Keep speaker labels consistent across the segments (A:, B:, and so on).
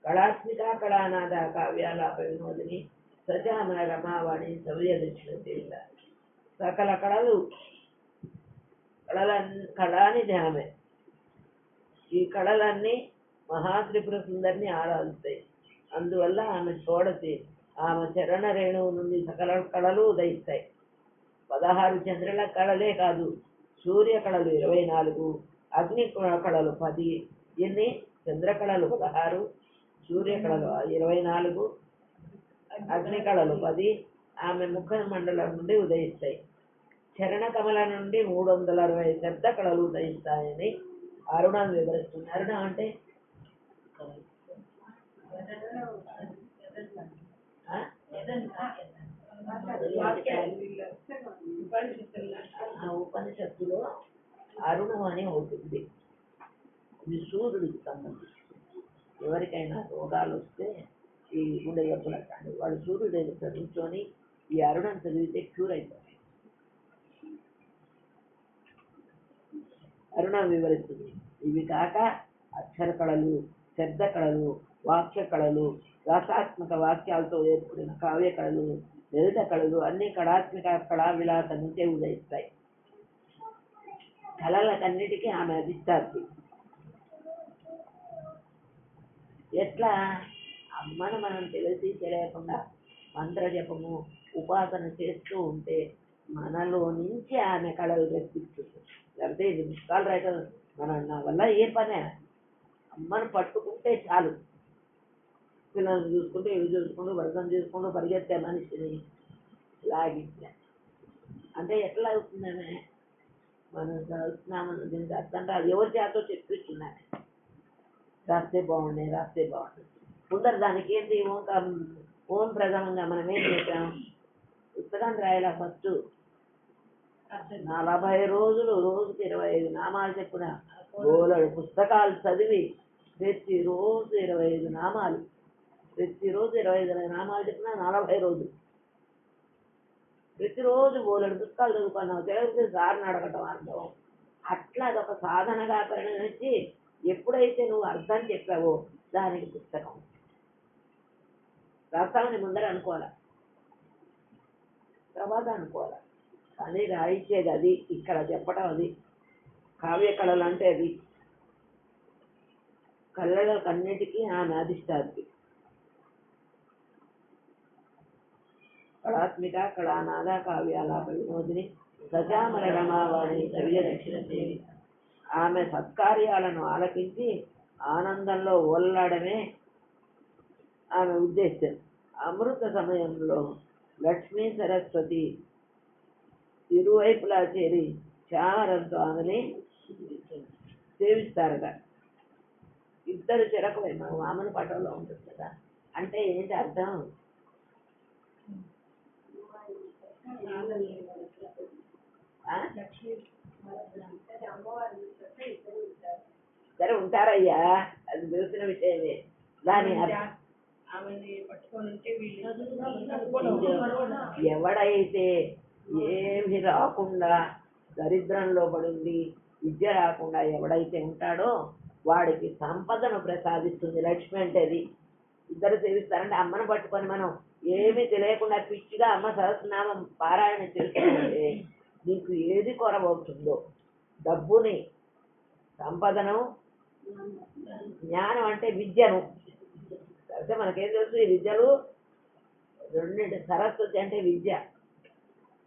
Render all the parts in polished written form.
A: కళాత్మిక కళానాద కావ్యాలాప వినోదిని సజామన రమావాణి సవ్య దక్షిణ దేవత సకల కళానిధి ఆమె. ఈ కళలన్నీ మహాత్రిపుర సుందరిని ఆరాధిస్తాయి. అందువల్ల ఆమె చూడసి ఆమె చరణ రేణువు నుండి సకల కళలు ఉదయిస్తాయి. 16 చంద్రుల కళలే కాదు, సూర్య కళలు 24, అగ్ని కళలు 10. ఎన్ని చంద్రకళలు 16, సూర్య కళలు 24, అగ్ని కళలు 10 ఆమె ముఖ మండలం నుండి ఉదయిస్తాయి. చరణ కమల నుండి 360 శబ్ద కళలు ఉదయిస్తాయని అరుణ వివరిస్తుంది. అరుణ అంటే ఉపనిషత్తులో అరుణం అని అవుతుంది. ఇది సూర్యుడికి సంబంధించి. ఎవరికైనా రోగాలు వస్తే ఈ గుండె జబ్బులు అంటాడు, వాళ్ళు సూర్యుడు దగ్గర కూర్చొని ఈ అరుణం చదివితే క్యూర్ అయిపోతాయి. అరుణం వివరిస్తుంది. ఇవి కాక అక్షర కళలు, శబ్ద కళలు, వాక్య కళలు, రసాత్మక వాక్యాలతో ఏర్పడిన కావ్య కళలు, లలిత కళలు అన్ని కళాత్మక కళా విలాసం నుంచే ఉదయిస్తాయి. కళలకన్నిటికీ ఆమె అధిష్టాత్రి. ఎట్లా అమ్మను మనం తెలియకుండా మంత్ర జపము ఉపాసన చేస్తూ ఉంటే మనలో నుంచి ఆమె కళలు రెప్పిస్తుంది. లేకపోతే ఇది పుస్తకాలు రాయటం నా వల్ల ఏ పనే. అమ్మను పట్టుకుంటే చాలు, పిల్లల్ని చూసుకుంటూ ఇవి చూసుకుంటూ వ్రతం చేసుకుంటూ పరిగెత్తే మనిషిని లాగించా అంటే ఎట్లా అవుతుందనే మనం చదువుతున్నామని దీనికి అర్థం కాదు. ఎవరి చేతో చెప్తున్నాను రాస్తే బాగుండే ముందర దానికి ఏంటి ఓం ప్రథమంగా మనం ఏం చేసాం, పుస్తకం రాయాల ఫస్ట్ 40 రోజులు రోజుకి 25 నామాలు చెప్పిన బోలెడు పుస్తకాలు చదివి ప్రతిరోజు 25 నామాలు, ప్రతిరోజు 25 నామాలు చెప్పిన 40 రోజులు, ప్రతిరోజు బోలెడు పుస్తకాలు చదువుకున్నావు. తెలివితే సార్ని అడగటం అర్థం. అట్లా అదొక సాధనగా పరిణమించి ఎప్పుడైతే నువ్వు అర్థం చెప్పావో దానికి పుస్తకం. రసాన్ని ముందర అనుకోవాలి, తర్వాత అనుకోవాలి. కానీ రాయించేది అది, ఇక్కడ చెప్పడం అది. కావ్య కళలు అంటే అది. కళలకన్నిటికీ ఆమె అధిష్టాత్రి. కళాత్మిక కళానాద కావ్యాలాప వినోదిని సజామల రమావాణి సవ్య దక్షిణ దేవి. ఆమె సత్కార్యాలను ఆలకించి ఆనందంలో ఓల్లాడమే ఆమె ఉద్దేశం. అమృత సమయంలో లక్ష్మీ సరస్వతి ఇరువైపులా చేరి చామరంతో ఆమెని సేవిస్తారట. ఇద్దరు చెరకువై మన వామన పటంలో ఉంటుంది కదా. అంటే ఏంటి అర్థం? సరే ఉంటారయ్యా, అది తెలిసిన విషయమే. దాని ఎవడైతే ఏమి రాకుండా దరిద్రంలో పడింది, విద్య రాకుండా ఎవడైతే ఉంటాడో వాడికి సంపదను ప్రసాదిస్తుంది లక్ష్మి. అంటే అది ఇద్దరు సేవిస్తారంటే అమ్మను పట్టుకొని మనం ఏమీ తెలియకుండా పిచ్చిగా అమ్మ సహస్రనామం పారాయణ చేస్తుంటే నీకు ఏది కొరవవుతుందో, డబ్బుని, సంపదను, జ్ఞానం అంటే విద్యను. అయితే మనకేం తెలుసు, ఈ విద్యలు రెండింటి సరస్వతి అంటే విద్య.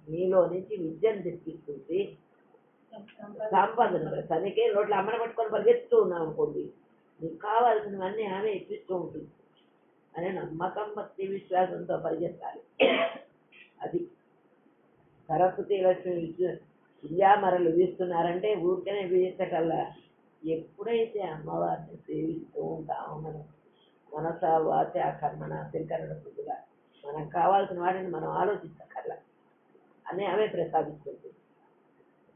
A: నీలో నుంచి విద్యను తెప్పిస్తుంది, సంపదను. తనకే రోడ్లు అమ్మని పట్టుకొని పరిగెత్తూ ఉన్నావు అనుకోండి, నీకు కావాల్సినవన్నీ ఆమె ఇప్పిస్తూ ఉంటుంది అనే నమ్మకం, భక్తి, విశ్వాసంతో పరిగెత్తాలి. అది సరస్వతి లక్ష్మి విద్యామరలు వీస్తున్నారంటే ఊరికనే వీచకల్లా. ఎప్పుడైతే అమ్మవారిని సేవిస్తూ ఉంటామో మనం మనస వాచ కర్మణ శంకరుడ బుద్ధిగా మనకు కావాల్సిన వాటిని మనం ఆలోచించకల్లా అని ఆమె ప్రసాదిస్తుంది.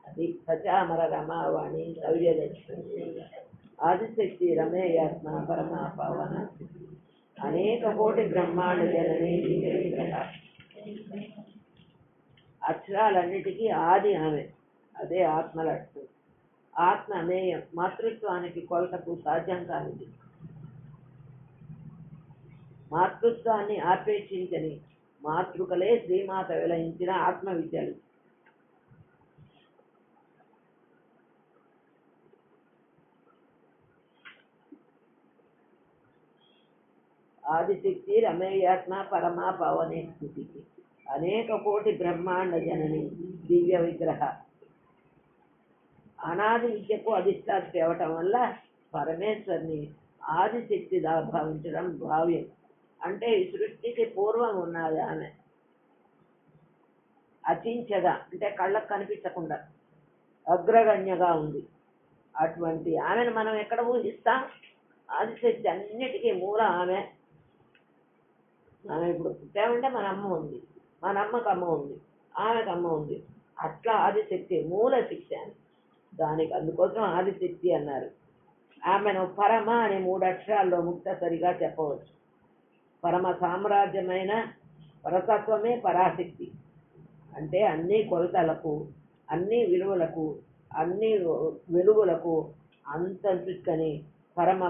A: అది సచామర రమావాణి సవ్యలక్ష్మి ఆదిశక్తి రమేయాత్మ పరమ పవన అనేక కోటి బ్రహ్మాండ జనని. అక్షరాలన్నిటికీ ఆది ఆమె. అదే ఆత్మలక్ష్మి. ఆత్మ అమేయం, మాతృత్వానికి కొలతకు సాధ్యం కానిది. మాతృత్వాన్ని ఆపేక్షించని మాతృకలే శ్రీమాత విలయించిన ఆత్మ విద్యలు. ఆదిశక్తి రమేయాత్మ పరమా పవనే స్థితికి అనేక కోటి బ్రహ్మాండ జనని దివ్య విగ్రహ. అనాది విద్యకు అధిష్టాత్రి అవటం వల్ల పరమేశ్వరిని ఆదిశక్తిగా భావించడం భావ్యం. అంటే ఈ సృష్టికి పూర్వం ఉన్నది ఆమె, అచించగా అంటే కళ్ళకు కనిపించకుండా అగ్రగణ్యగా ఉంది. అటువంటి ఆమెను మనం ఎక్కడ ఊహిస్తాం? ఆదిశక్తి అన్నిటికీ మూల ఆమె. మనం ఇప్పుడు పుట్టామంటే మన అమ్మ ఉంది, మన అమ్మకు అమ్మ ఉంది, ఆమెకు అమ్మ ఉంది. అట్లా ఆదిశక్తి మూల శక్తి అని, దానికి అందుకోసం ఆదిశక్తి అన్నారు. ఆమెను పరమ అనే 3 అక్షరాల్లో ముక్తసరిగా చెప్పవచ్చు. పరమ సామ్రాజ్యమైన పరతత్వమే పరాశక్తి. అంటే అన్ని కొలతలకు, అన్ని విలువలకు, అన్ని వెలుగులకు అంతర్చుక్కని పరమ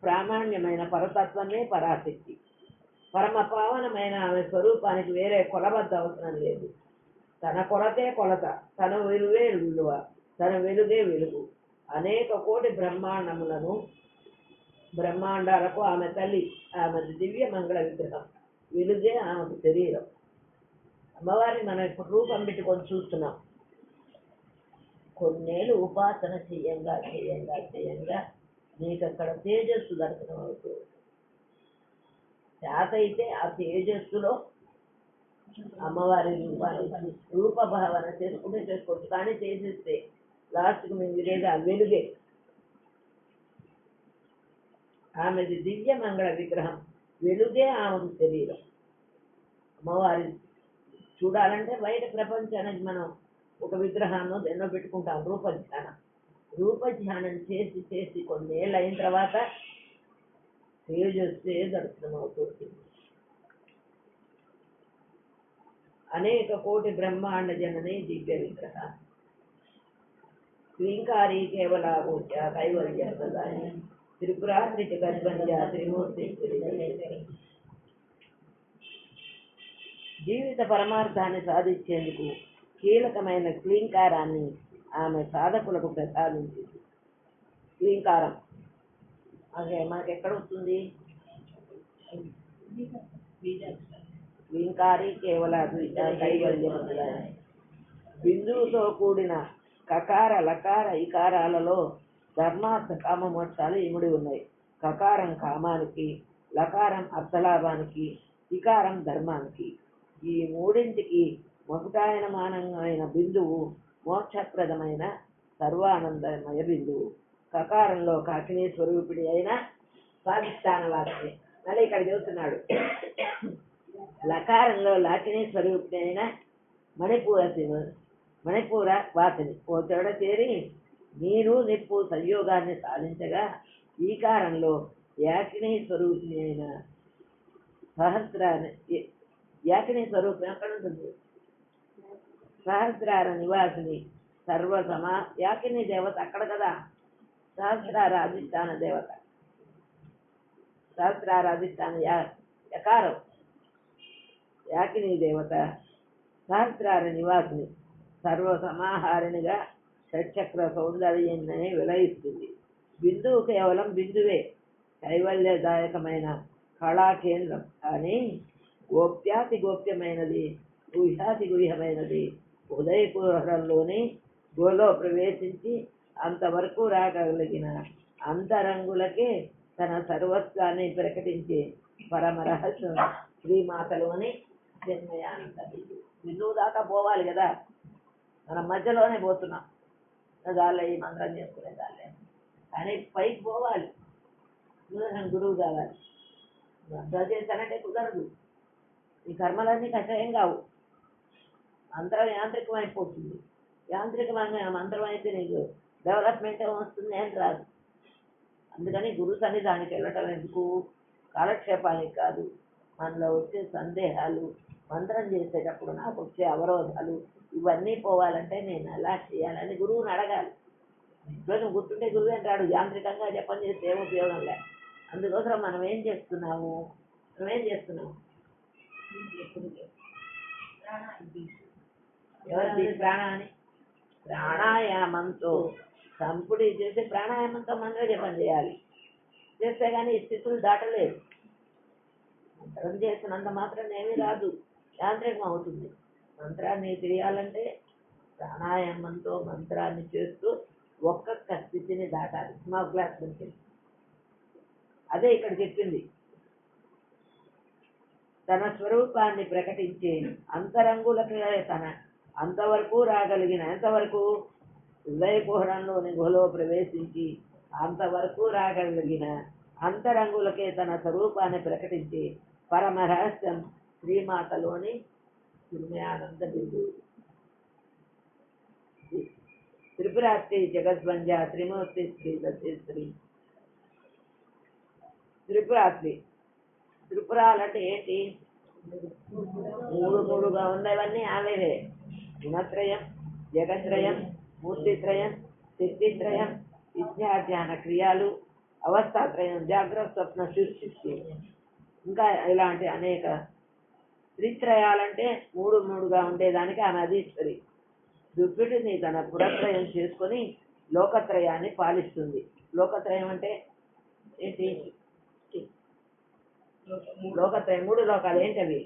A: ప్రామాణ్యమైన పరతత్వమే పరాశక్తి. పరమ పావనమైన ఆమె స్వరూపానికి వేరే కొలబద్ద అవసరం లేదు. తన కొలతే కొలత, తన విలువే విలువ, తన వెలుగే వెలుగు. అనేక కోటి బ్రహ్మాండాలకు ఆమె తల్లి, ఆమె దివ్య మంగళ విగ్రహం. వెలుగే ఆమెకు శరీరం. అమ్మవారిని మనం ఇప్పుడు రూపం పెట్టుకొని చూస్తున్నాం. కొన్నేళ్ళు ఉపాసన చేయంగా చేయంగా చేయంగా నీకు అక్కడ తేజస్సు దర్శనం అవుతుంది. చేత అయితే ఆ తేజస్సులో అమ్మవారి రూపభావన చేసుకోవచ్చు. కానీ చేసేస్తే లాస్ట్కి మేము వినేది ఆ వెలుగే. ఆమెది దివ్య మంగళ విగ్రహం, వెలుగే ఆమెకు శరీరం. అమ్మవారి చూడాలంటే బయట ప్రపంచానికి మనం ఒక విగ్రహాన్ని ఎన్నో పెట్టుకుంటాం. రూపధ్యానం చేసి చేసి కొన్నేళ్ళు అయిన తర్వాత తేజస్సే దర్శనం అవుతుంది. అనేక కోటి బ్రహ్మాండ జనని దివ్య విగ్రహ. శ్రీంకారి కేవల కైవల్య ప్రదాయి త్రిపురాత్రి గర్భంజ త్రిమూర్తి. జీవిత పరమార్థాన్ని సాధించేందుకు కీలకమైన క్లీంకారాన్ని ఆమె సాధకులకు ప్రసాదించింది. క్లీంకారం అదే మనకు ఎక్కడ వస్తుంది? క్లీంకారి కేవల కైవల్యం. బిందువుతో కూడిన కకార లకార ఇకారాలలో ధర్మార్థ కామ మోక్షాలు ఇమిడి ఉన్నాయి. కకారం కామానికి, లకారం అర్థలాభానికి, ఇకారం ధర్మానికి. ఈ మూడింటికి మొదటాయనమానమైన బిందువు మోక్షప్రదమైన సర్వానందమయ బిందువు. కకారంలో కాకినీ స్వరూపిణి అయిన స్వాధిష్టానవాసిని. మళ్ళీ ఇక్కడ చూస్తున్నాడు. లకారంలో లాకినీ స్వరూపిణి అయిన మణిపూర వాసిని ఓ చోట చేరి నీరు నిప్పు సంయోగాన్ని సాధించగా, ఈకారంలో యాకినీ స్వరూపిణి అయిన యాకినీ స్వరూపం ఎక్కడ ఉంటుంది? సహస్రార నివాసిని సర్వసమా. యాకినీ దేవత అక్కడ కదా, సహస్రార అధిష్టాన దేవత. సహస్రార అధిష్టాన యకారం యాకినీ దేవత. సహస్రార నివాసిని సర్వసమాహారిణిగా షట్చక్ర సౌందర్యాన్ని విలయిస్తుంది. బిందువు కేవలం బిందువే, కైవల్యదాయకమైన కళా కేంద్రం. కానీ గోప్యాతి గోప్యమైనది, గుహ్యాతి గుహ్యమైనది ఉదయపురంలోని గోలో ప్రవేశించి అంతవరకు రాగలిగిన అంతరంగులకే తన సర్వస్వాన్ని ప్రకటించే పరమ రహస్యం శ్రీమాతలోని జన్మయానంద బిందువు దాకా పోవాలి కదా. మనం మధ్యలోనే పోతున్నాం. దానిలో ఈ మంత్రం చేసుకునే దానిలో, కానీ పైకి పోవాలి. గురువు కావాలి. మంత్రం చేస్తానంటే కుదరదు. ఈ కర్మలన్నీ కషాయం కావు. మంత్రం యాంత్రికం అయిపోతుంది. యాంత్రికమైన మంత్రం అయితే నీకు డెవలప్మెంట్ వస్తుంది అని రాదు. అందుకని గురు సన్నిధానికి వెళ్ళటం ఎందుకు? కాలక్షేపానికి కాదు. మనలో వచ్చే సందేహాలు, మంత్రం చేసేటప్పుడు నాకు వచ్చే అవరోధాలు ఇవన్నీ పోవాలంటే నేను ఎలా చేయాలని గురువుని అడగాలి. రోజు గుర్తుంటే గురువు అంటాడు, యాంత్రికంగా జపం చేస్తే ఏం ఉపయోగం లేదు. అందుకోసం మనం ఏం చేస్తున్నాము? నువ్వేం చేస్తున్నావు? ఎవరి ప్రాణాన్ని ప్రాణాయామంతో సంపుడి చేసి ప్రాణాయామంతో మంత్ర జపం చేయాలి. చేస్తే కానీ ఈ స్థితులు దాటలేదు. మంత్రం చేసినంత మాత్రం ఏమీ రాదు, యాంత్రికం అవుతుంది. మంత్రాన్ని తెలియాలంటే ప్రాణాయామంతో మంత్రాన్ని చేస్తూ ఒక్కొక్క స్థితిని దాటాలి. స్మాల్ క్లాస్ నుంచి అదే ఇక్కడ చెప్పింది. తన స్వరూపాన్ని ప్రకటించే అంతరంగులకి తన అంతవరకు రాగలిగిన, ఎంతవరకు హృదయ కుహరంలోని గుహలో ప్రవేశించి అంతవరకు రాగలిగిన అంతరంగులకే తన స్వరూపాన్ని ప్రకటించి పరమ రహస్యం శ్రీమాతలోని పుణ్యానంద బిందువు. త్రిపురాత్రి జగద్వంజ త్రిమూర్తి శ్రీ దశేశ్వరి. త్రిపురాత్రి, త్రిపురాలంటే ఏంటి? మూడు మూడుగా ఉండేవన్నీ ఆమెవే. గుణత్రయం, జగత్రయం, మూర్తిత్రయం, శక్తిత్రయం, విద్యాధ్యాన క్రియాలు, అవస్థాత్రయం, జాగ్రత్త స్వప్న సుషుప్తి. ఇంకా ఇలాంటి అనేక త్రిత్రయాలంటే మూడు మూడుగా ఉండేదానికి ఆమె అధీశ్వరి. దుప్పిటిని తన పురత్రయం చేసుకొని లోకత్రయాన్ని పాలిస్తుంది. లోకత్రయం అంటే ఏంటి? లోకత్రయం మూడు లోకాలు ఏంటవి?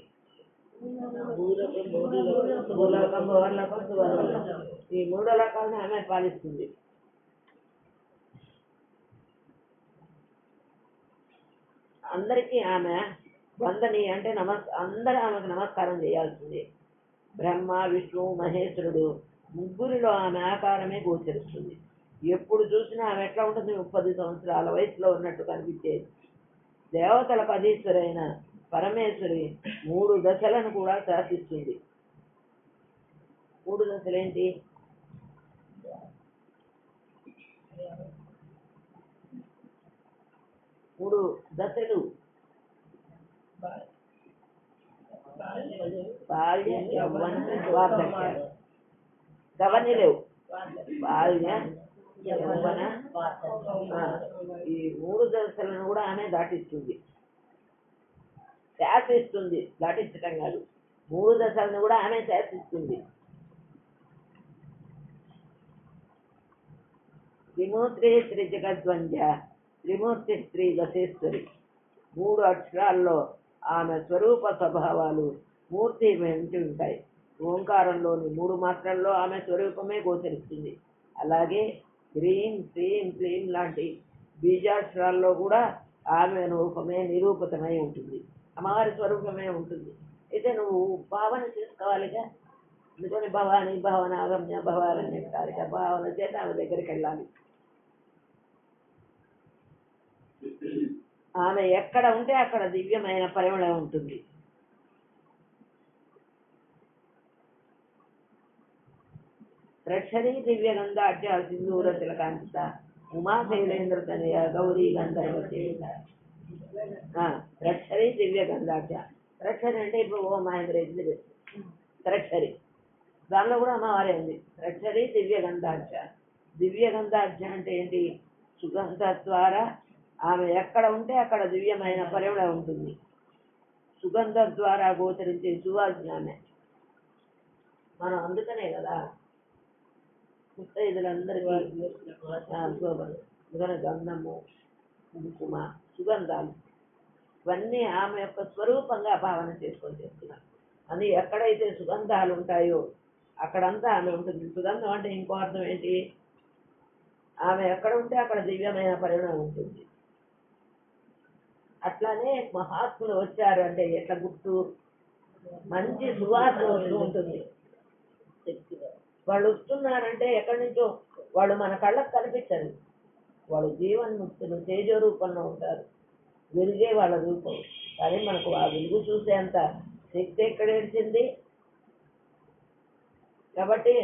A: భూలోకం, భువర్లోకం, సువర్లోకం. ఈ మూడు లోకాలను ఆమె పాలిస్తుంది. అందరికీ ఆమె వందని అంటే అందరూ ఆమెకు నమస్కారం చేయాల్సింది. బ్రహ్మ, విష్ణు, మహేశ్వరుడు ముగ్గురిలో ఆమె ఆకారమే గోచరిస్తుంది. ఎప్పుడు చూసినా ఆమె ఎట్లా ఉంటుంది? 30 సంవత్సరాల వయసులో ఉన్నట్టు కనిపించేది. దేవతలకు అధీశ్వరైన పరమేశ్వరి 3 దశలను కూడా శాసిస్తుంది. 3 దశలేంటి? మూడు దశలు: బాల్య, యవ్వన, వార్ధక్యాలు. గవన్నీ లేవు. బాల్య, యవ్వన, ఈ 3 దశలను కూడా ఆమె దాటిస్తుంది, శాసిస్తుంది. దాటించటం కాదు, 3 దశలను కూడా ఆమె శాసిస్తుంది. త్రిమూర్తి శ్రీ జగద్వంజ త్రిమూర్తి శ్రీ దశేశ్వరి. 3 అక్షరాల్లో ఆమె స్వరూప స్వభావాలు మూర్తి వెంటి ఉంటాయి. ఓంకారంలోని 3 మాత్రల్లో ఆమె స్వరూపమే గోచరిస్తుంది. అలాగే హ్రీం, శ్రీం, క్లీం లాంటి బీజాక్షరాల్లో కూడా ఆమె రూపమే నిరూపితమై ఉంటుంది. అమ్మవారి స్వరూపమే ఉంటుంది. అయితే నువ్వు భావన చేసుకోవాలిగా. అందుకని భవాని, భావన, గమ్య, భవాలని కాలిక భావన చేత ఆమె దగ్గరికి వెళ్ళాలి. ఆమె ఎక్కడ ఉంటే అక్కడ దివ్యమైన పరిమళం ఉంటుంది. రక్షరీ దివ్య గంధాఢ్య సింధూర తిలకాంకిత ఉమా శైలేంద్ర తనయ గౌరీ గంధర్వతి. రక్షరీ దివ్య గంధాఢ్య. రక్షరి అంటే ఇప్పుడు ఓ మహేంద్ర రక్షరి, దానిలో కూడా అమ్మవారే ఉంది. రక్షరీ దివ్య గంధాఢ్య. దివ్య గంధాఢ్య అంటే ఏంటి? సుగంధ ద్వారా ఆమె ఎక్కడ ఉంటే అక్కడ దివ్యమైన పరిమళం ఉంటుంది. సుగంధ ద్వారా గోచరించే సువాజ్ఞానే మనం. అందుకనే కదా ముత్తైదులందరికీ శోభలు, గంధము, కుంకుమ, సుగంధాలు ఇవన్నీ ఆమె యొక్క స్వరూపంగా భావన చేసుకొని చేస్తున్నాం. అని ఎక్కడైతే సుగంధాలు ఉంటాయో అక్కడంతా ఆమె ఉంటుంది. సుగంధం అంటే ఇంకో అర్థం ఏంటి? ఆమె ఎక్కడ ఉంటే అక్కడ దివ్యమైన పరిణామం ఉంటుంది. అట్లానే మహాత్ములు వచ్చారు అంటే ఎట్లా గుర్తు? మంచి సువాసన వస్తూ ఉంటుంది. వాళ్ళు వస్తున్నారంటే ఎక్కడి నుంచో, వాళ్ళు మన కళ్ళకు కనిపించరు. వాళ్ళు జీవన్ముక్తులు, తేజో రూపంలో ఉంటారు. వెలిగే వాళ్ళ రూపం. కానీ మనకు ఆ వెలుగు చూసేంత శక్తి ఎక్కడ ఏడ్చింది? కాబట్టి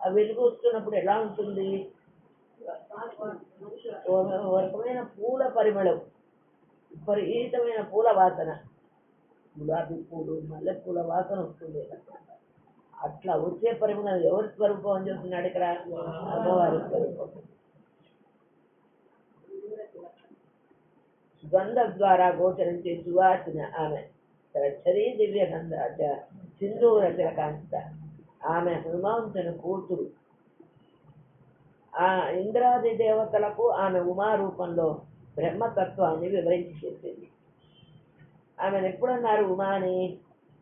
A: ఆ వెలుగు వస్తున్నప్పుడు ఎలా ఉంటుంది? ఒక రకమైన పూల పరిమళం, విపరీతమైన పూల వాసన, గులాబీ పూలు, మల్లెపూల వాసన వస్తుంది. అట్లా వచ్చే పరిమళం ఎవరి స్వరూపం అని చెప్తున్నాడు ఇక్కడ? అమ్మవారి స్వరూపం. గంధ ద్వారా గోచరించే సువాసన ఆమె శరీ దివ్య గంధాచ సింధూర తిలకాంత. ఆమె హనుమంతుని కూతురు. ఆ ఇంద్రాది దేవతలకు ఆమె ఉమా రూపంలో బ్రహ్మతత్వాన్ని వివరించి చేసింది. ఆమెను ఎప్పుడన్నారు ఉమా అని?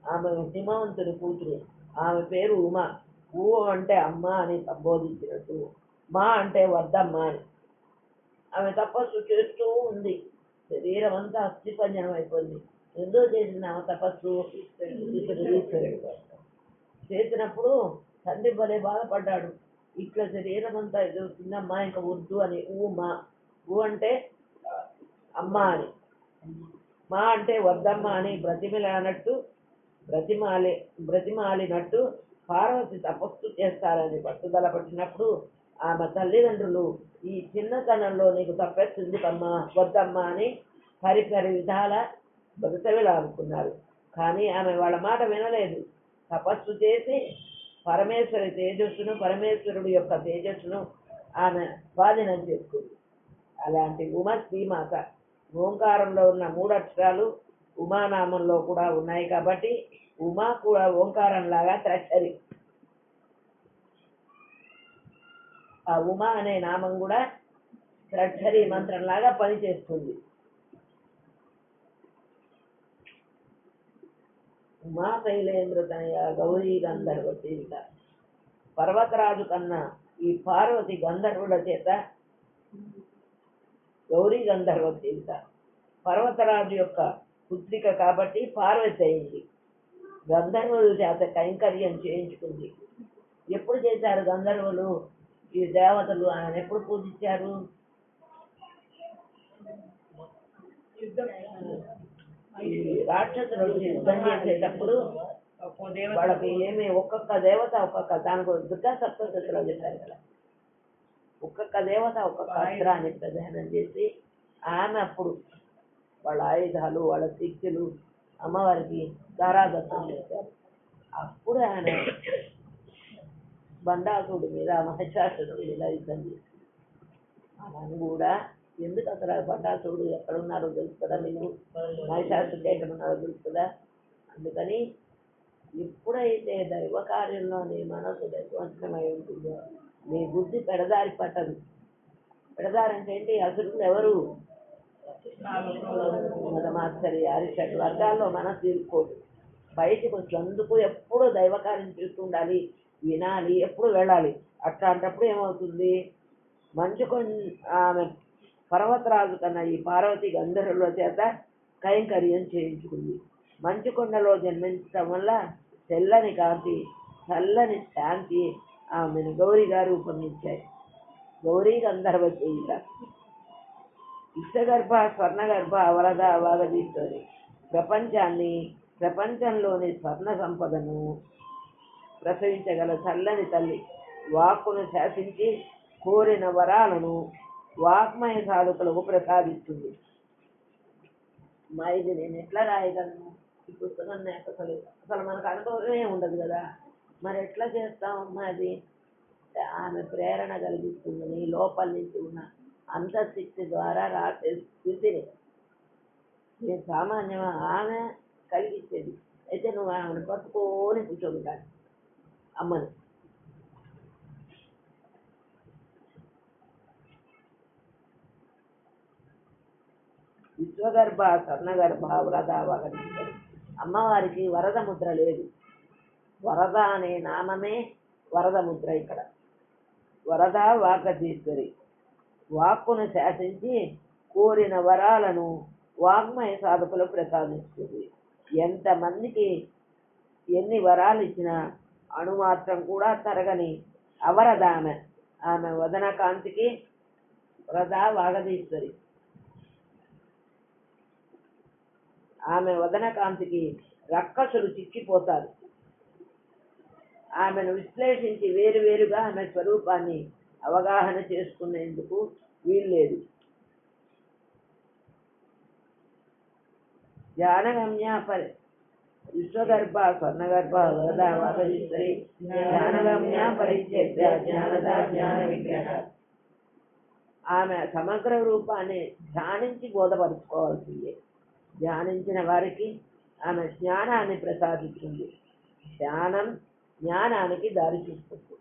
A: ఆమె హిమవంతుని కూతురు. ఆమె పేరు ఉమా. ఊ అంటే అమ్మ అని సంబోధించినట్టు, మా అంటే వద్దమ్మ అని. ఆమె తపస్సు చేస్తూ ఉంది. శరీరం అంతా అస్థిపంజనం అయిపోయింది. ఎందుకు చేసింది ఆమె తపస్సు? ఈశ్వరుడు చేసినప్పుడు తండ్రి భలే బాధపడ్డాడు. ఇట్లా శరీరం అంతా ఎదుగుతుందమ్మా, ఇంకా వద్దు అని. మా ఊ అంటే అమ్మ అని, మా అంటే వద్దమ్మ అని బ్రతిమాలినట్టు పార్వతి తపస్సు చేస్తారని పట్టుదల పట్టినప్పుడు ఆమె తల్లిదండ్రులు ఈ చిన్నతనంలో నీకు తప్పెస్తుందికమ్మా, వద్దమ్మా అని పరిపరి విధాల బతుకవిలాడుకున్నారు. కానీ ఆమె వాళ్ళ మాట వినలేదు. తపస్సు చేసి పరమేశ్వరుడు యొక్క తేజస్సును ఆమె స్వాధీనం చేసుకుంది. అలాంటి ఉమ శ్రీమాత. ఓంకారంలో ఉన్న 3 అక్షరాలు ఉమానామంలో కూడా ఉన్నాయి కాబట్టి ఉమా కూడా ఓంకారం లాగా త్రక్షరి. ఆ ఉమా అనే నామం కూడా త్రక్షరి మంత్రం లాగా పనిచేస్తుంది. ఉమా శైలేంద్ర తనయ గౌరీ గంధర్వ సేవిత. పర్వతరాజు కన్నా ఈ పార్వతి గంధర్వుల చేత గౌరీ గంధర్వ సేవిత. పర్వతరాజు యొక్క పుత్రిక కాబట్టి పార్వతి అయింది. గంధర్వుల చేత కైంకర్యం చేయించుకుంది. ఎప్పుడు చేశారు గంధర్వులు? ఈ దేవతలు ఆయన ఎప్పుడు పూజించారు? ఈ రాక్షసులు యుద్ధం చేసేటప్పుడు వాళ్ళకి ఏమి ఒక్కొక్క దేవత ఒక్కొక్క దానికి దుర్గా సప్తశతిలో చెప్పారు కదా, ఒక్కొక్క దేవత ఒక్కొక్క అస్త్రాన్ని ప్రదానం చేసి ఆమె అప్పుడు వాళ్ళ ఆయుధాలు వాళ్ళ శక్తులు అమ్మవారికి దారాదత్తం చేశారు. అప్పుడు ఆయన బండాసుడు మీద మహిషాసురుడి మీద యుద్ధం చేసింది. అలాని కూడా ఎందుకు అసలు బండాసుడు ఎక్కడున్నారో తెలుస్తుందా మీకు? మహిషాసుడు ఎక్కడున్నారో తెలుస్తుందా? అందుకని ఎప్పుడైతే దైవ కార్యంలో నీ మనసు దైవవంతమై ఉంటుందో నీ బుద్ధి పెడదారి పట్టదు. పెడదారంటే ఏంటి? అసురులు ఎవరు? మదమాత్సరి అరిషట్ వర్గాల్లో మనసు ఇరుక్కోదు. బయటకు వచ్చేందుకు ఎప్పుడు దైవకార్యం చేస్తుండాలి, వినాలి, ఎప్పుడు వెళ్ళాలి. అట్లాంటప్పుడు ఏమవుతుంది? ఆమె పర్వతరాజు కన్నా ఈ పార్వతి గంధర్వుల చేత కైంకర్యం చేయించుకుంది. మంచుకొండలో జన్మించడం వల్ల తెల్లని కాంతి, చల్లని శాంతి ఆమెను గౌరీగా రూపొందించాయి. గౌరీ గంధర్వ చేయుట. విశ్వగర్భ, స్వర్ణగర్భ, వరద, వాగదీశ్వరి. ప్రపంచంలోని స్వర్ణ సంపదను ప్రసవించగల చల్లని తల్లి. వాక్కును శాసించి కోరిన వరాలను వాక్మయ సాధకులకు ప్రసాదిస్తుంది. మా ఇది నేను ఎట్లా రాయగలను? ఈ పుస్తకం అసలు మనకు అనుభవమే ఉండదు కదా, మరి ఎట్లా చేస్తామమ్మా? అది ఆమె ప్రేరణ కలిగిస్తుంది. నీ లోపల నుంచి ఉన్న అంతఃశక్తి ద్వారా రాసే స్థితిని నేను సామాన్యంగా ఆమె కలిగించేది. అయితే నువ్వు ఆమెను పట్టుకొని కూర్చోబెట్టాలి అమ్మని. విశ్వగర్భ, స్వర్ణగర్భ, వరద, వాగదీశ్వరి. అమ్మవారికి వరద ముద్ర లేదు. వరద అనే నామమే వరద ముద్ర. ఇక్కడ వరద వాగదీశ్వరి. వాక్కును శాసించి కోరిన వరాలను వాగ్మయ సాధకులు ప్రసాదిస్తుంది. ఎంతమందికి ఎన్ని వరాలు ఇచ్చినా అణుమాత్రం కూడా తరగని అవరద ఆమె. ఆమె వదన కాంతికి వరద వాగదీశ్వరి. ఆమె వదన కాంతికి రక్కసులు చిక్కిపోతారు. ఆమెను విశ్లేషించి వేరువేరుగా ఆమె స్వరూపాన్ని అవగాహన చేసుకునేందుకు వీల్లేదు. జ్ఞానగమ్య విశ్వగర్భ, స్వర్ణగర్భ, వరద, వాగదీశ్వరి. జ్ఞానగమ్య పరిచ్ఛేద్య జ్ఞానద జ్ఞాన విగ్రహ. ఆమె సమగ్ర రూపాన్ని ధ్యానించి బోధపరుచుకోవాల్సిందే. ధ్యానించిన వారికి ఆమె జ్ఞానాన్ని ప్రసాదిస్తుంది. ధ్యానం జ్ఞానానికి దారి చూస్తుంది.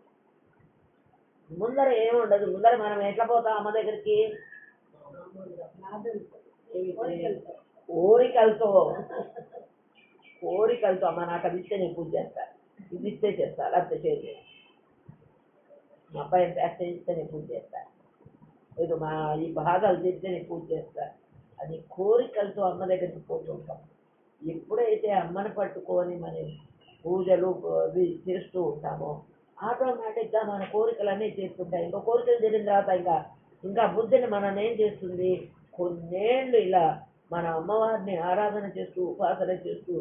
A: ముందర ఏముండదు. ముందర మనం ఎట్లా పోతాం అమ్మ దగ్గరికి? కోరికలతో కోరికలతో అమ్మ నాకు అది ఇస్తే నేను పూజ చేస్తా, ఇది ఇస్తే చేస్తా, లేకపోతే చేయలేదు, మా అబ్బాయిని చేస్తే ఇస్తే నేను పూజ చేస్తా, లేదు మా ఈ బాధలు తీస్తే నేను పూజ చేస్తా అని కోరికలతో అమ్మ దగ్గరికి పోతూ ఉంటాం. ఎప్పుడైతే అమ్మను పట్టుకొని మనం పూజలు అవి చేస్తూ ఉంటామో ఆటోమేటిక్గా మన కోరికలన్నీ చేస్తుంటాయి. ఇంకా కోరికలు తీరిన తర్వాత ఇంకా బుద్ధిని మనం ఏం చేస్తుంది, కొన్నేళ్ళు ఇలా మన అమ్మవారిని ఆరాధన చేస్తూ ఉపాసన చేస్తూ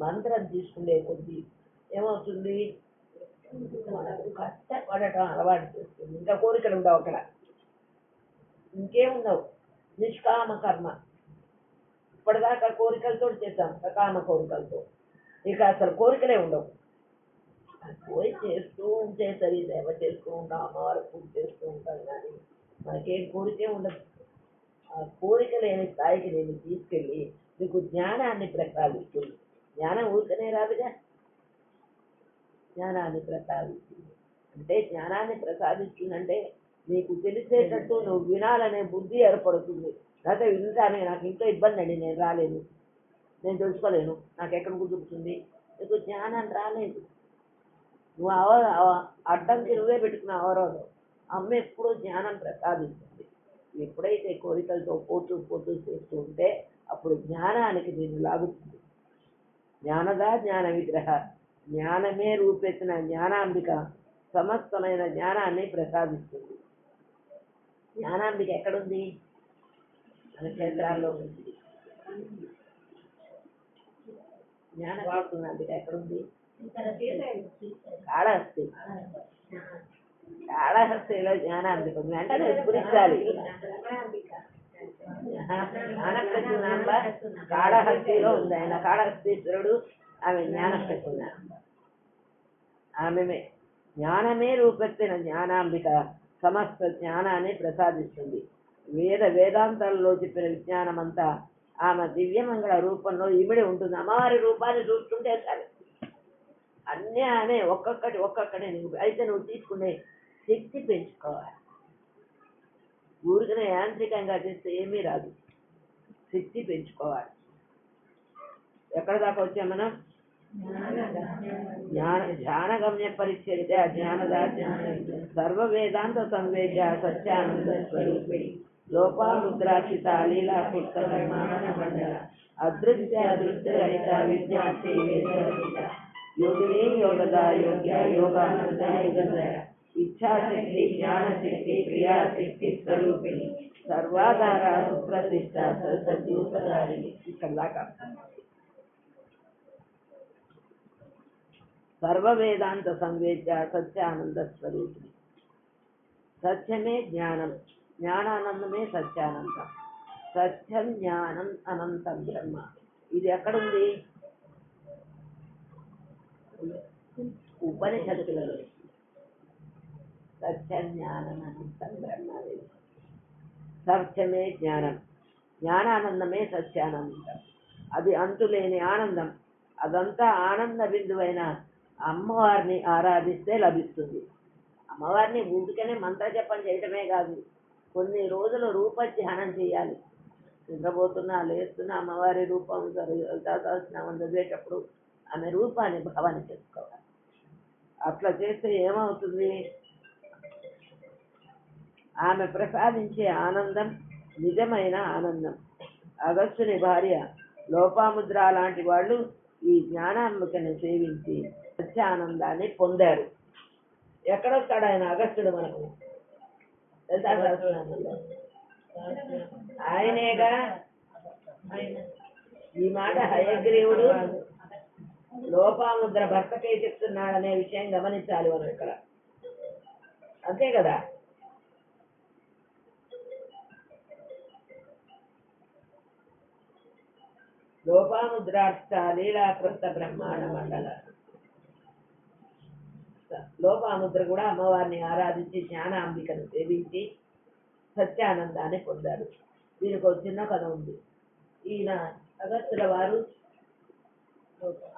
A: మంత్రం తీసుకునే కొద్దీ ఏమవుతుంది, మనకు కష్టపడటం అలవాటు చేస్తుంది. ఇంకా కోరికలు ఉండవు అక్కడ, ఇంకేముండవు, నిష్కామ కర్మ. ఇప్పటిదాకా కోరికలతో చేస్తాం, సకామ కోరికలతో, ఇక అసలు కోరికలే ఉండవు. పోయి చేస్తూ ఉంటే సరి సేవ చేస్తూ ఉంటాం, అమ్మవారి పూజ చేస్తూ ఉంటాం, కానీ మనకేం కోరికే ఉండదు. ఆ కోరిక లేని స్థాయికి నేను తీసుకెళ్ళి మీకు జ్ఞానాన్ని ప్రసాదిస్తుంది. జ్ఞానం ఊరికనే రాదుగా, జ్ఞానాన్ని ప్రసాదిస్తుంది. అంటే జ్ఞానాన్ని ప్రసాదిస్తుందంటే నీకు తెలిసేటట్టు నువ్వు వినాలనే బుద్ధి ఏర్పడుతుంది. లేకపోతే వింటానే నాకు ఇంట్లో ఇబ్బంది అండి, నేను రాలేను, నేను తెలుసుకోలేను, నాకు ఎక్కడ కుదురుతుంది, నీకు జ్ఞానం రాలేదు. నువ్వు అడ్డంకి నువ్వే పెట్టుకున్నావు అవరోధం. అమ్మ ఎప్పుడూ జ్ఞానం ప్రసాదిస్తుంది. ఎప్పుడైతే కోరికలతో పోతూ పోతూ చేస్తూ ఉంటే అప్పుడు జ్ఞానానికి దీన్ని లాగుతుంది. జ్ఞానదా జ్ఞాన విగ్రహ, జ్ఞానమే రూపెత్తిన జ్ఞానాంబిక సమస్తమైన జ్ఞానాన్ని ప్రసాదిస్తుంది. జ్ఞానాంబిక ఎక్కడుంది? మన క్షేత్రాల్లో ఉంది. జ్ఞానవాకున్నాంబిక ఎక్కడుంది? కాళహస్తి. కాళహస్తిలో జ్ఞానాంబిక ఉంది. వెంటనే స్ఫురించాలి. జ్ఞానప్రసూనాంబ కాళహస్తిలో ఉంది. ఆయన కాళహస్తీశ్వరుడు, ఆమె జ్ఞానప్రసూనాంబ. ఆమె జ్ఞానమే రూపెత్తిన జ్ఞానాంబిక సమస్త జ్ఞానాన్ని ప్రసాదిస్తుంది. వేదాంతాలలో చెప్పిన విజ్ఞానమంతా ఆమె దివ్యమంగళ రూపంలో ఇమిడి ఉంటుంది. అమ్మవారి రూపాన్ని చూస్తుంటే సరే అన్నీ ఆమె ఒక్కొక్కటి నువ్వు అయితే నువ్వు తీసుకునే శక్తి పెంచుకోవాలి. ఊరికనే యాంత్రికంగా చేస్తే ఏమీ రాదు, శక్తి పెంచుకోవాలి. ఎక్కడ దాకా వచ్చాం మనం? ధ్యానగమ్య పరిచ్ఛేద జ్ఞానదాస్య సర్వ వేదాంత సంవేద్య సత్యానంద స్వరూపిణి లోపాముద్రాక్షిత లీలా పుస్తక మండల అదృశ్య అదృశ్య రహిత విద్యార్థి యోగిని యోగద యోగ్య యోగానంద యుగంధర ఇచ్ఛాశక్తి జ్ఞానశక్తి క్రియాశక్తి స్వరూపిణి సర్వాధార సుప్రతిష్ట సద్యూపదారిణి. ఇక్కడ దాకా సర్వ వేదాంత సంవేద్య సత్యానంద స్వరూపిణి. సత్యమే జ్ఞానం, జ్ఞానానందమే సత్యానందం. సత్యం జ్ఞానం అనంతం బ్రహ్మ. ఇది ఎక్కడుంది? ఉపనిషత్తులలో. సత్యం జ్ఞానం అనంతం బ్రహ్మ. సత్యమే జ్ఞానం, జ్ఞానానందమే సత్యానందం. అది అంతులేని ఆనందం. అదంతా ఆనంద బిందువైన అమ్మవారిని ఆరాధిస్తే లభిస్తుంది. అమ్మవారిని ఊరికనే మంత్రజపం చేయటమే కాదు, కొన్ని రోజులు రూప ధ్యానం చేయాలి. నిద్రపోతున్నా లేస్తున్నా అమ్మవారి రూపం సహస్రనామం చదివేటప్పుడు ఆమె రూపాన్ని భావన చేసుకోవాలి. అట్లా చేస్తే ఏమవుతుంది, ఆమె ప్రసాదించే ఆనందం నిజమైన ఆనందం. అగస్త్యుని భార్య లోపాముద్ర లాంటి వాళ్ళు ఈ జ్ఞానాంబికను సేవించి సత్యానందాన్ని పొందారు. ఎక్కడొస్తాడు ఆయన అగస్త్యుడు మనకు? ఆయనేగా. ఈ మాట హయగ్రీవుడు లోపాముద్ర భర్తకై చెప్తున్నాడనే విషయం గమనించాలి మనం ఇక్కడ, అంతే కదా. లోపాముద్రాక్ష లీలాకృత బ్రహ్మాండ మండల. లోపాముద్ర కూడా అమ్మవారిని ఆరాధించి జ్ఞానాంబికను సేవించి సత్యానందాన్ని పొందాడు. దీనికి ఒక చిన్న కథ ఉంది. ఈయన అగస్త్యుల వారు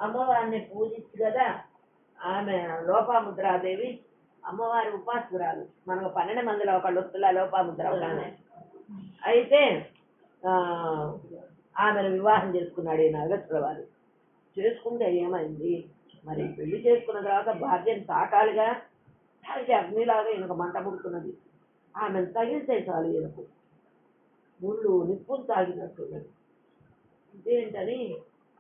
A: అమ్మవారిని పూజించి కదా, ఆమె లోపాముద్రాదేవి అమ్మవారి ఉపాసకురాలు. మనకు 12 మందిలో ఒకళ్ళు వస్తున్నా లోపాముద్ర ఒకనే. అయితే ఆమెను వివాహం చేసుకున్నాడు ఈయన అగస్త్యుల వారు. చేసుకుంటే ఏమైంది మరి, పెళ్లి చేసుకున్న తర్వాత భార్యను తాకాలిగా, తాకి అగ్నిలాగా ఈయనకు మంట పుడుతున్నది. ఆమెను తగిలితే చాలు ఈయనకు ముళ్ళు నిప్పులు తాగినట్టున్నది. ఇదేంటని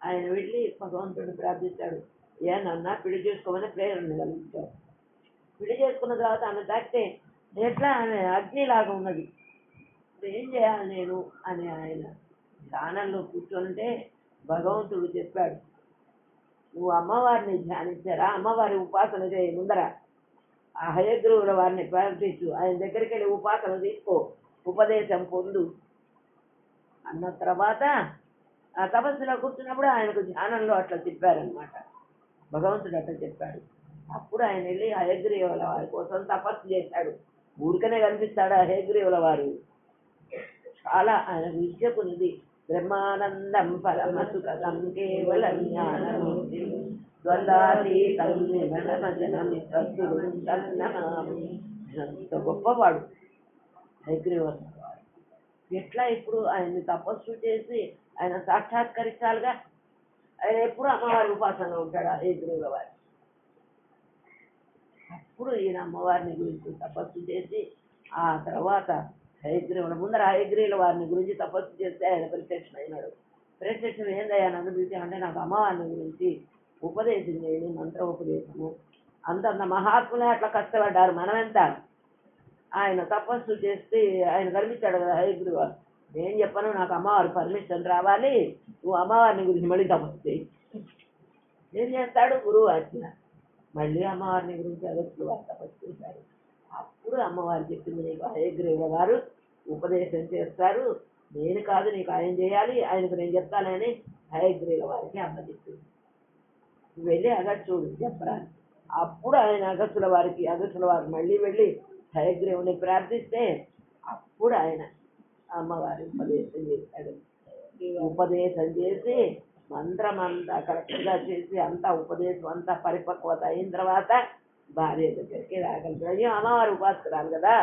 A: ఆయన వెళ్ళి భగవంతుడిని ప్రార్థించాడు. ఏనన్నా పెళ్లి చేసుకోమని ప్రేరణ కలిగించాడు. పెళ్లి చేసుకున్న తర్వాత ఆమె తాకితే ఎట్లా, ఆమె అగ్నిలాగా ఉన్నది, ఇప్పుడు ఏం చేయాలి నేను అని ఆయన ధ్యానంలో కూర్చొనింటే భగవంతుడు చెప్పాడు, నువ్వు అమ్మవారిని ధ్యానించారా, అమ్మవారి ఉపాసన చేయ ముందర ఆ హయగ్రీవుల వారిని ప్రార్థించు, ఆయన దగ్గరికి వెళ్ళి ఉపాసన తీసుకో, ఉపదేశం పొందు అన్న తర్వాత ఆ తపస్సులో కూర్చున్నప్పుడు ఆయనకు ధ్యానంలో అట్లా చెప్పారనమాట. భగవంతుడు అట్లా చెప్పాడు. అప్పుడు ఆయన వెళ్ళి హయగ్రీవుల వారి కోసం తపస్సు చేశాడు. ఊరికనే కనిపిస్తాడు ఆ హయగ్రీవుల వారు. చాలా ఆయన విద్యకునిది. బ్రహ్మానందం పరమసుఖం కేవలం జ్ఞానమూర్తి ద్వందాతీతం నిమనమజనం తద్గురుం తన్నమామి. ఎంత గొప్పవాడు హయగ్రీవుల వారు. ఎట్లా ఇప్పుడు ఆయన్ని తపస్సు చేసి ఆయన సాక్షాత్కరించాలిగా. ఆయన ఎప్పుడు అమ్మవారి ఉపాసనలో ఉంటాడు ఆ హయగ్రీవుల వారు. అప్పుడు ఈయన అమ్మవారిని గురించి తపస్సు చేసి ఆ తర్వాత హయగ్రీవుల ముందర హయగ్రీవుల వారిని గురించి తపస్సు చేస్తే ఆయన ప్రత్యక్షం అయినాడు. ప్రత్యక్షం ఏందయ్యా నన్ను పిలిచామంటే, నాకు అమ్మవారిని గురించి ఉపదేశం చేయండి, మంత్ర ఉపదేశము. అంతంత మహాత్ములే అట్లా కష్టపడ్డారు, మనమెంత. ఆయన తపస్సు చేస్తే ఆయన కనిపించాడు కదా హయగ్రీవ, నేను చెప్పను, నాకు అమ్మవారి పర్మిషన్ రావాలి, నువ్వు అమ్మవారిని గురించి మళ్ళీ తపస్సు చేయి. ఏం చేస్తాడు గురువు ఆజ్ఞ. మళ్ళీ అమ్మవారిని గురించి అగస్త్యుల వారు తపస్సు చేశారు. అప్పుడు అమ్మవారు చెప్పింది, నీకు హయగ్రీవుల వారు ఉపదేశం చేస్తారు, నేను కాదు నీకు ఆయన చేయాలి, ఆయనకు నేను చెప్తానని హయగ్రీవుల వారికి అమ్మ చెప్పింది. వెళ్ళి అగస్త్యుడు చెప్పరా. అప్పుడు ఆయన అగస్త్యుల వారు మళ్ళీ వెళ్ళి హయగ్రీవుని ప్రార్థిస్తే అప్పుడు ఆయన అమ్మవారి ఉపదేశం చేశాడు. ఉపదేశం చేసి మంత్రం అంతా కరెక్ట్గా చేసి అంతా ఉపదేశం అంతా పరిపక్వత అయిన తర్వాత భార్య దగ్గరికి రాగలిగాడు. అమ్మవారి ఉపాసకురాలు కదా,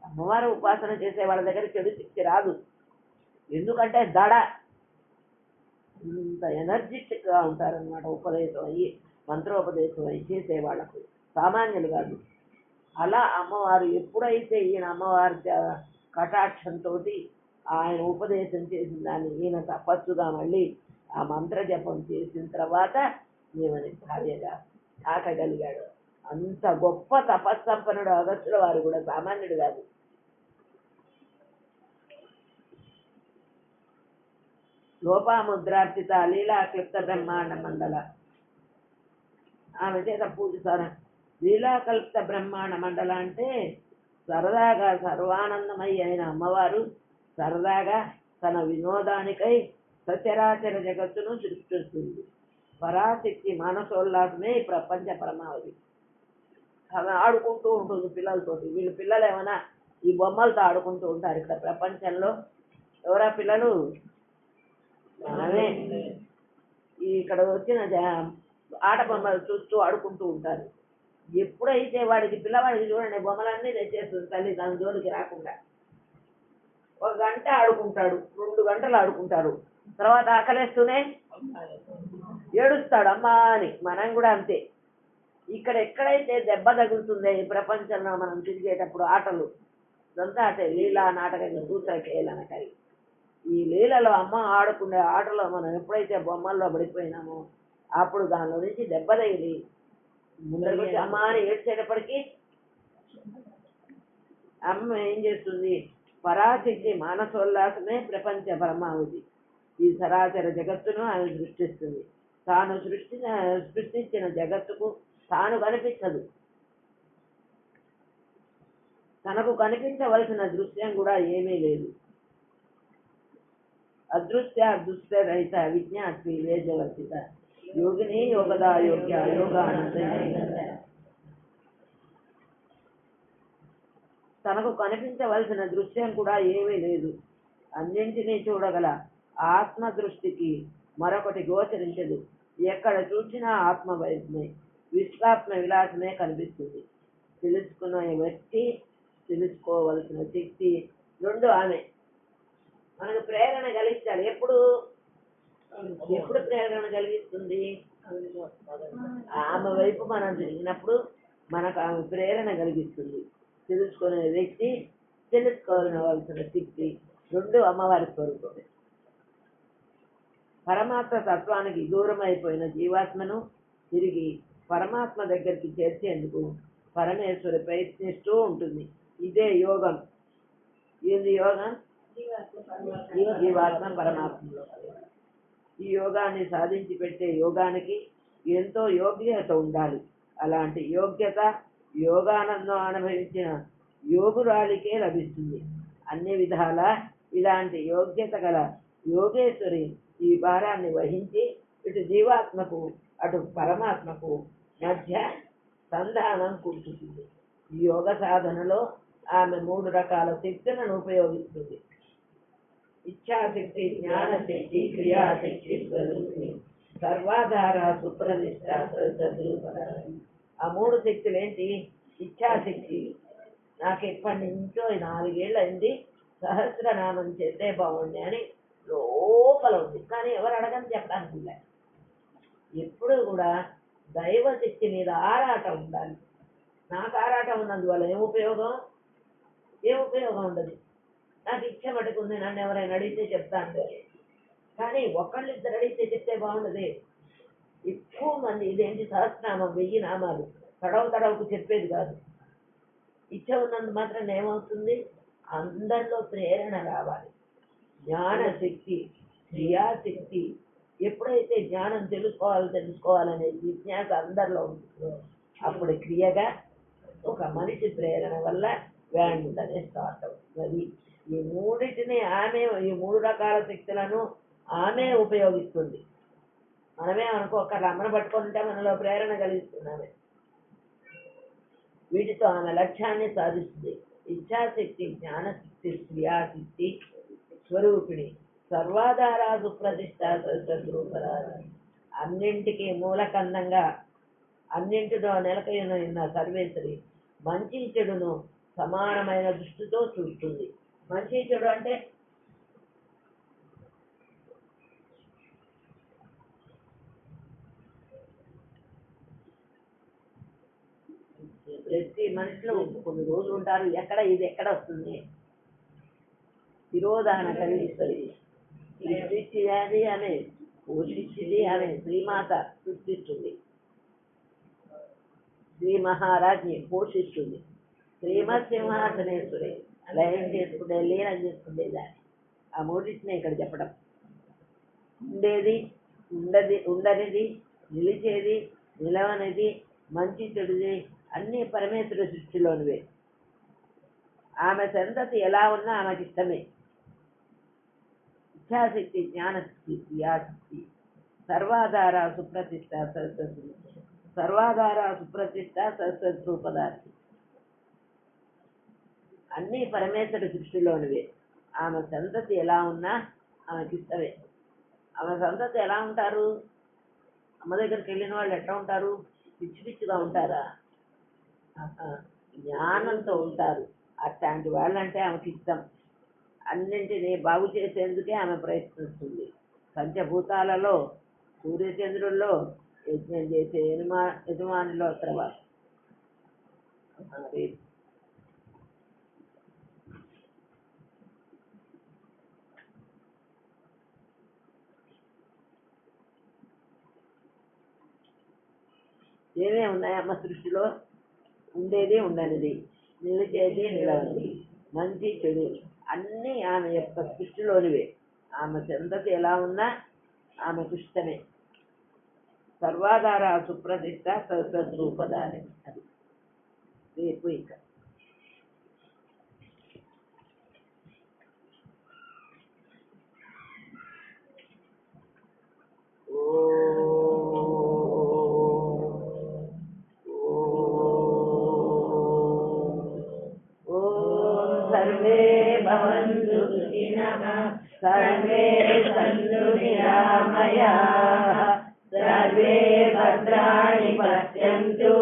A: అమ్మవారి ఉపాసన చేసే వాళ్ళ దగ్గర చెడు శక్తి రాదు. ఎందుకంటే దడ ఇంత ఎనర్జెటిక్గా ఉంటారనమాట. ఉపదేశం అయ్యి మంత్రోపదేశం అయ్యి చేసే వాళ్ళకు సామాన్యులు కాదు. అలా అమ్మవారు ఎప్పుడైతే ఈయన అమ్మవారి కటాక్షంతో ఆయన ఉపదేశం చేసిన దాన్ని ఈయన తపస్సుగా మళ్ళీ ఆ మంత్ర జపం చేసిన తర్వాత ఈమెని భార్యగా తాకగలిగాడు. అంత గొప్ప తపస్సంపన్నుడు అగస్త్యుల వారు కూడా సామాన్యుడు కాదు. లోపాముద్రార్చిత లీలా క్లిప్త బ్రహ్మాండ మండల, ఆమె చేత పూజిస్తారు. లీలాకల్పిత బ్రహ్మాండ మండల అంటే సరదాగా సర్వానందమయ్యి అయిన అమ్మవారు సరదాగా తన వినోదానికై సచరాచర జగత్తును సృష్టిస్తుంది. పరాశక్తి మానసోల్లాసమే ప్రపంచ పరమావధి. అలా ఆడుకుంటూ ఉంటుంది పిల్లలతోటి. వీళ్ళు పిల్లలు ఏమైనా ఈ బొమ్మలతో ఆడుకుంటూ ఉంటారు. ఇక్కడ ప్రపంచంలో ఎవరా పిల్లలు? మనమే. ఇక్కడ వచ్చిన ఆట బొమ్మలు చూస్తూ ఆడుకుంటూ ఉంటారు. ఎప్పుడైతే పిల్లవాడికి చూడండి బొమ్మలన్నీ తెచ్చేస్తుంది తల్లి, దాని జోలికి రాకుండా. 1 గంట ఆడుకుంటాడు, 2 గంటలు ఆడుకుంటారు, తర్వాత ఆకలేస్తూనే ఏడుస్తాడు అమ్మా అని. మనం కూడా అంతే. ఇక్కడ ఎక్కడైతే దెబ్బ తగులుతుందో ఈ ప్రపంచంలో మనం తిరిగేటప్పుడు ఆటలు ఇదంతా అంటే లీలా నాటకంగా సూత్రకేలనకరి. ఈ లీలలో అమ్మ ఆడుకునే ఆటలో మనం ఎప్పుడైతే బొమ్మల్లో పడిపోయినామో అప్పుడు దానిలో నుంచి దెబ్బ తగిలి ముందరికి వచ్చి అమ్మ అని ఏడ్చేటప్పటికీ అమ్మ ఏం చేస్తుంది? పరాశక్తి మానసోల్లాసమే ప్రపంచ పరమావధి. ఈ సరాచర జగత్తును ఆమె సృష్టిస్తుంది. తాను సృష్టించిన జగత్తుకు తాను కనిపించదు. తనకు కనిపించవలసిన దృశ్యం కూడా ఏమీ లేదు. అదృశ్య దృశ్య రహిత విజ్ఞాత్రి వేజవర్తిత యోగిని యోగదా యోగ్య యోగానంద. తనకు కనిపించవలసిన దృశ్యం కూడా ఏమీ లేదు. అన్నింటినీ చూడగల ఆత్మ దృష్టికి మరొకటి గోచరించదు. ఎక్కడ చూసినా ఆత్మ వైద్యమే, విశ్వాత్మ విలాసమే కనిపిస్తుంది. తెలుసుకునే వ్యక్తి, తెలుసుకోవలసిన శక్తి రెండు ఆమె. మనకు ప్రేరణ కలిగించాలి. ఎప్పుడు ఎప్పుడు ప్రేరణ కలిగిస్తుంది? ఆమె వైపు మనం తిరిగినప్పుడు మనకు ఆమె ప్రేరణ కలిగిస్తుంది. తెలుసుకునే వ్యక్తి, తెలుసుకోవాల్సిన శక్తి రెండు అమ్మవారి స్వరూపమే. పరమాత్మ తత్వానికి దూరం అయిపోయిన జీవాత్మను తిరిగి పరమాత్మ దగ్గరికి చేర్చేందుకు పరమేశ్వరి ప్రయత్నిస్తూ ఉంటుంది. ఇదే యోగం. ఏంది యోగం? జీవాత్మ పరమాత్మలో. ఈ యోగాన్ని సాధించి పెట్టే యోగానికి ఎంతో యోగ్యత ఉండాలి. అలాంటి యోగ్యత యోగానందం అనుభవించిన యోగురాలికే లభిస్తుంది. అన్ని విధాల ఇలాంటి యోగ్యత గల యోగేశ్వరి ఈ భారాన్ని వహించి ఇటు జీవాత్మకు అటు పరమాత్మకు మధ్య సంధానం కూర్చుంటుంది. ఈ యోగ సాధనలో ఆమె 3 రకాల శక్తులను ఉపయోగిస్తుంది. ఇచ్ఛాశక్తి, జ్ఞానశక్తి, క్రియాశక్తి స్వరూపిణి, సర్వాధార, సుప్రతిష్ట, సద్రూపణ. ఆ 3 శక్తులు ఏంటి? ఇచ్ఛాశక్తి. నాకు ఎప్పటి నుంచో 4 ఏళ్ళు అయింది సహస్రనామం చేస్తే బాగుంది అని లోపల ఉంది, కానీ ఎవరు అడగని చెప్పడానికి లేదు. ఎప్పుడు కూడా దైవశక్తి మీద ఆరాటం ఉండాలి. నాకు ఆరాటం ఉన్నందువల్ల ఏం ఉపయోగం ఉండదు. నాకు ఇచ్చ మటుకుంది, నన్ను ఎవరైనా అడిగితే చెప్తాను, కానీ ఒకళ్ళిద్దరు అడిగితే చెప్తే బాగుండదు. ఎక్కువ మంది ఇదేంటి సహస్రనామం 1000 నామాలు తడవకు చెప్పేది కాదు. ఇచ్చ ఉన్నందు మాత్రం ఏమవుతుంది? అందరిలో ప్రేరణ రావాలి. జ్ఞానశక్తి, క్రియాశక్తి. ఎప్పుడైతే జ్ఞానం తెలుసుకోవాలనే జిజ్ఞాస అందరిలో ఉంటుందో అప్పుడు క్రియగా ఒక మనిషి ప్రేరణ వల్ల వెంటనే స్టార్ట్ అవుతుంది. ఈ మూడింటిని ఆమె, ఈ 3 రకాల శక్తులను ఆమె ఉపయోగిస్తుంది. మనమే అనుకో ఒక అమ్మను పట్టుకొని ఉంటే మనలో ప్రేరణ కలిగిస్తున్నామే. వీటితో ఆమె లక్ష్యాన్ని సాధిస్తుంది. ఇచ్ఛాశక్తి, జ్ఞానశక్తి, క్రియాశక్తి స్వరూపిణి, సర్వాధార, సుప్రతిష్ట, సద్రూపరాధ. అన్నింటికీ మూలకందంగా అన్నింటిలో నెలకొన్న సర్వేశ్వరి మంచి చెడును సమానమైన దృష్టితో చూస్తుంది. మంచి చెడు అంటే ప్రతి మనిషిలో కొన్ని రోజులు ఉంటారు, ఇది ఎక్కడ వస్తుంది? తిరోధాన కలిగిస్తుంది. సృష్టించేది ఆమె, పోషించేది ఆమె. శ్రీమాత సృష్టిస్తుంది, శ్రీ మహారాజ్ని పోషిస్తుంది. శ్రీమత్ సింహాసనేశ్వరి లయం చేసుకునే, లీనం చేసుకునే దాన్ని. ఆ మూడింటిని ఇక్కడ చెప్పడం. ఉండేది, ఉండనిది, నిలిచేది, నిలవనిది, మంచి చెడుది అన్నీ పరమేశ్వర సృష్టిలోనివే. ఆమె సంతతి ఎలా ఉన్నా ఆమెకి ఇష్టమే. ఇచ్ఛాశక్తి, జ్ఞానశక్తి, క్రియాశక్తి, సర్వాధార, సుప్రతిష్ట, సర్వస్వరూపదార్థి. అన్నీ పరమేశ్వర సృష్టిలోనివే. ఆమె సంతతి ఎలా ఉన్నా ఆమెకి ఇష్టమే. ఆమె సంతతి ఎలా ఉంటారు? అమ్మ దగ్గరికి వెళ్ళిన వాళ్ళు ఎట్లా ఉంటారు? పిచ్చిగా ఉంటారా? జ్ఞానంతో ఉంటారు. అట్లాంటి వాళ్ళంటే ఆమెకి ఇష్టం. అన్నింటినీ బాగు చేసేందుకే ఆమె ప్రయత్నిస్తుంది. పంచభూతాలలో, సూర్యచంద్రుల్లో యజ్ఞం చేసే యజమానిలో తర్వాత ఏమేమి ఉన్నాయమ్మ సృష్టిలో? ఉండేది, ఉండనిది, నిలిచేది, నిలవనిది, మంచి చెడు అన్నీ ఆమె యొక్క సృష్టిలోనివే. ఆమె సంతతి ఎలా ఉన్నా ఆమెకు ఇష్టమే. సర్వాధార, సుప్రతిష్ట, సద్రూపదారి. అది రేపు ఇంకా ఓ सर्वे सन्तु निरामयाः सर्वे भद्राणि पश्यन्तु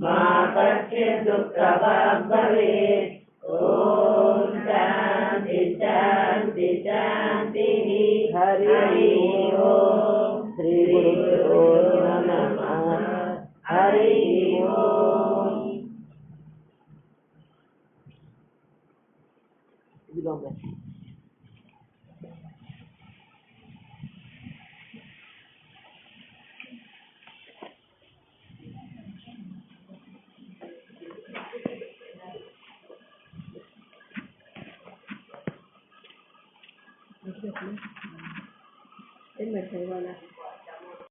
A: मा कश्चित् दुःखभाग् भवेत् ॐ शान्ति शान्ति शान्तिः हरि ओम् श्री गुरुभ्यो नमः हरि ओम् ఏం పెట్టాలి వాళ్ళ